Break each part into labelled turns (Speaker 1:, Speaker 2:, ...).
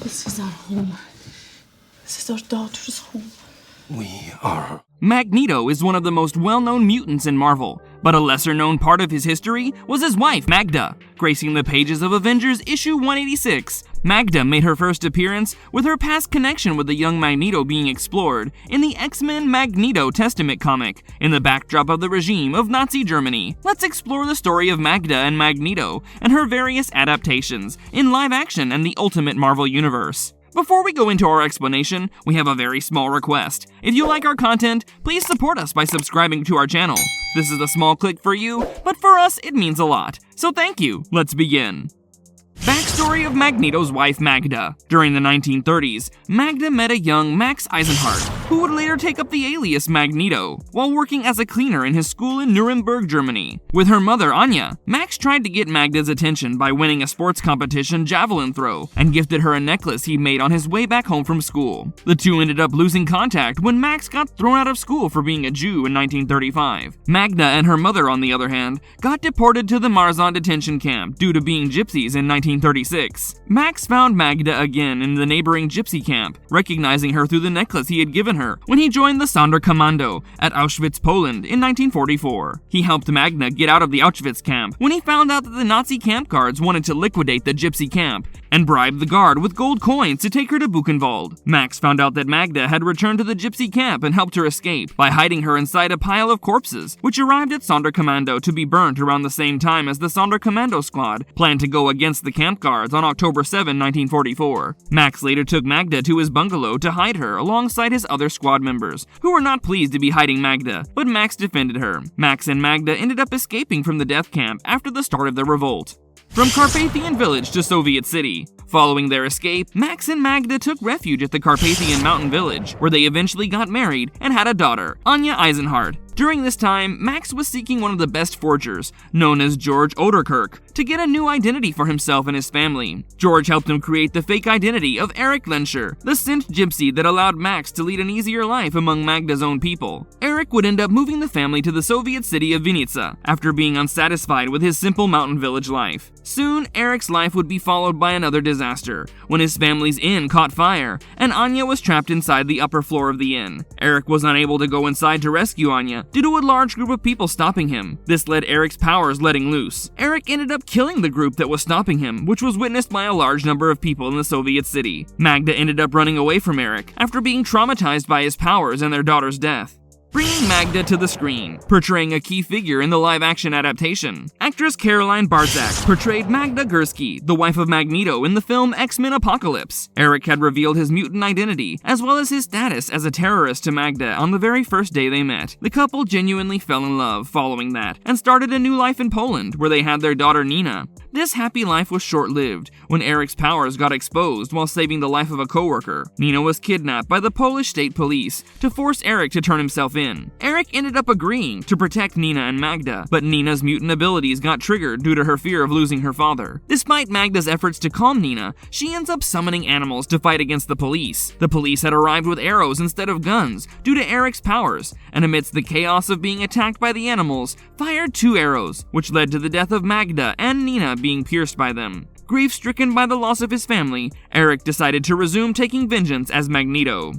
Speaker 1: This is our home. This is our daughter's home.
Speaker 2: We are.
Speaker 3: Magneto is one of the most well-known mutants in Marvel, but a lesser-known part of his history was his wife, Magda. Gracing the pages of Avengers issue 186, Magda made her first appearance with her past connection with the young Magneto being explored in the X-Men Magneto Testament comic, in the backdrop of the regime of Nazi Germany. Let's explore the story of Magda and Magneto and her various adaptations in live action and the Ultimate Marvel Universe. Before we go into our explanation, we have a very small request. If you like our content, please support us by subscribing to our channel. This is a small click for you, but for us it means a lot. So thank you. Let's begin. Backstory of Magneto's wife Magda. During the 1930s, Magda met a young Max Eisenhardt, who would later take up the alias Magneto, while working as a cleaner in his school in Nuremberg, Germany. With her mother Anya, Max tried to get Magda's attention by winning a sports competition javelin throw, and gifted her a necklace he made on his way back home from school. The two ended up losing contact when Max got thrown out of school for being a Jew in 1935. Magda and her mother, on the other hand, got deported to the Marzahn detention camp due to being gypsies in 1936. Max found Magda again in the neighboring gypsy camp, recognizing her through the necklace he had given her when he joined the Sonderkommando at Auschwitz, Poland in 1944. He helped Magda get out of the Auschwitz camp when he found out that the Nazi camp guards wanted to liquidate the gypsy camp, and bribed the guard with gold coins to take her to Buchenwald. Max found out that Magda had returned to the gypsy camp and helped her escape by hiding her inside a pile of corpses, which arrived at Sonderkommando to be burnt around the same time as the Sonderkommando squad planned to go against the camp guards on October 7, 1944. Max later took Magda to his bungalow to hide her alongside his other squad members, who were not pleased to be hiding Magda, but Max defended her. Max and Magda ended up escaping from the death camp after the start of the revolt. From Carpathian Village to Soviet City. Following their escape, Max and Magda took refuge at the Carpathian Mountain Village, where they eventually got married and had a daughter, Anya Eisenhardt. During this time, Max was seeking one of the best forgers, known as George Oderkirk, to get a new identity for himself and his family. George helped him create the fake identity of Eric Lenscher, the synth gypsy that allowed Max to lead an easier life among Magda's own people. Eric would end up moving the family to the Soviet city of Vinica, after being unsatisfied with his simple mountain village life. Soon, Eric's life would be followed by another disaster, when his family's inn caught fire, and Anya was trapped inside the upper floor of the inn. Eric was unable to go inside to rescue Anya, due to a large group of people stopping him. This led Eric's powers letting loose. Eric ended up killing the group that was stopping him, which was witnessed by a large number of people in the Soviet city. Magda ended up running away from Eric after being traumatized by his powers and their daughter's death. Bringing Magda to the screen, portraying a key figure in the live-action adaptation. Actress Caroline Barzak portrayed Magda Gursky, the wife of Magneto in the film X-Men Apocalypse. Eric had revealed his mutant identity, as well as his status as a terrorist to Magda on the very first day they met. The couple genuinely fell in love following that, and started a new life in Poland, where they had their daughter Nina. This happy life was short-lived, when Eric's powers got exposed while saving the life of a coworker. Nina was kidnapped by the Polish state police to force Eric to turn himself in. Eric ended up agreeing to protect Nina and Magda, but Nina's mutant abilities got triggered due to her fear of losing her father. Despite Magda's efforts to calm Nina, she ends up summoning animals to fight against the police. The police had arrived with arrows instead of guns due to Eric's powers, and amidst the chaos of being attacked by the animals, fired 2 arrows, which led to the death of Magda and Nina being pierced by them. Grief-stricken by the loss of his family, Eric decided to resume taking vengeance as Magneto.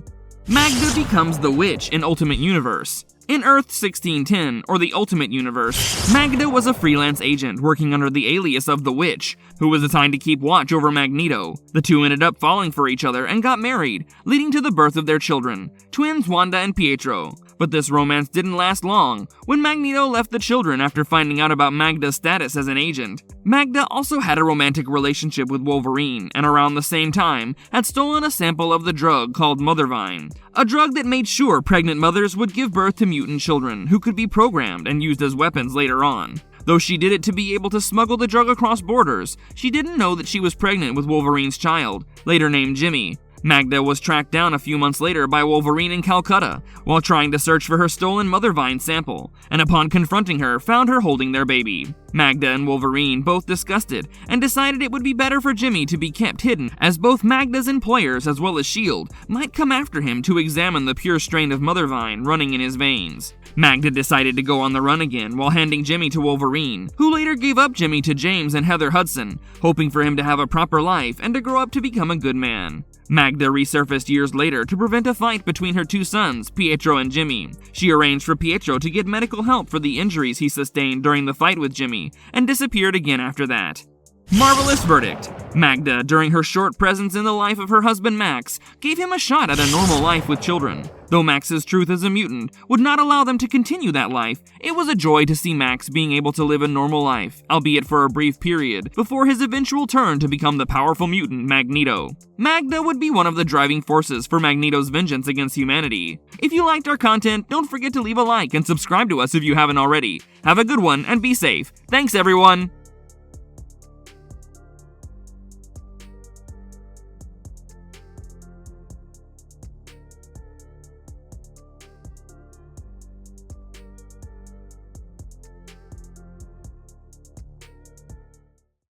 Speaker 3: Magda becomes the Witch in Ultimate Universe. In Earth 1610, or the Ultimate Universe, Magda was a freelance agent working under the alias of the Witch, who was assigned to keep watch over Magneto. The two ended up falling for each other and got married, leading to the birth of their children, twins Wanda and Pietro. But this romance didn't last long, when Magneto left the children after finding out about Magda's status as an agent. Magda also had a romantic relationship with Wolverine, and around the same time, had stolen a sample of the drug called Mothervine, a drug that made sure pregnant mothers would give birth to mutant children who could be programmed and used as weapons later on. Though she did it to be able to smuggle the drug across borders, she didn't know that she was pregnant with Wolverine's child, later named Jimmy. Magda was tracked down a few months later by Wolverine in Calcutta while trying to search for her stolen Mothervine sample, and upon confronting her, found her holding their baby. Magda and Wolverine both discussed it and decided it would be better for Jimmy to be kept hidden, as both Magda's employers as well as S.H.I.E.L.D. might come after him to examine the pure strain of Mothervine running in his veins. Magda decided to go on the run again while handing Jimmy to Wolverine, who later gave up Jimmy to James and Heather Hudson, hoping for him to have a proper life and to grow up to become a good man. Magda resurfaced years later to prevent a fight between her two sons, Pietro and Jimmy. She arranged for Pietro to get medical help for the injuries he sustained during the fight with Jimmy, and disappeared again after that. Marvelous verdict. Magda, during her short presence in the life of her husband Max, gave him a shot at a normal life with children. Though Max's truth as a mutant would not allow them to continue that life, it was a joy to see Max being able to live a normal life, albeit for a brief period, before his eventual turn to become the powerful mutant Magneto. Magda would be one of the driving forces for Magneto's vengeance against humanity. If you liked our content, don't forget to leave a like and subscribe to us if you haven't already. Have a good one and be safe. Thanks everyone!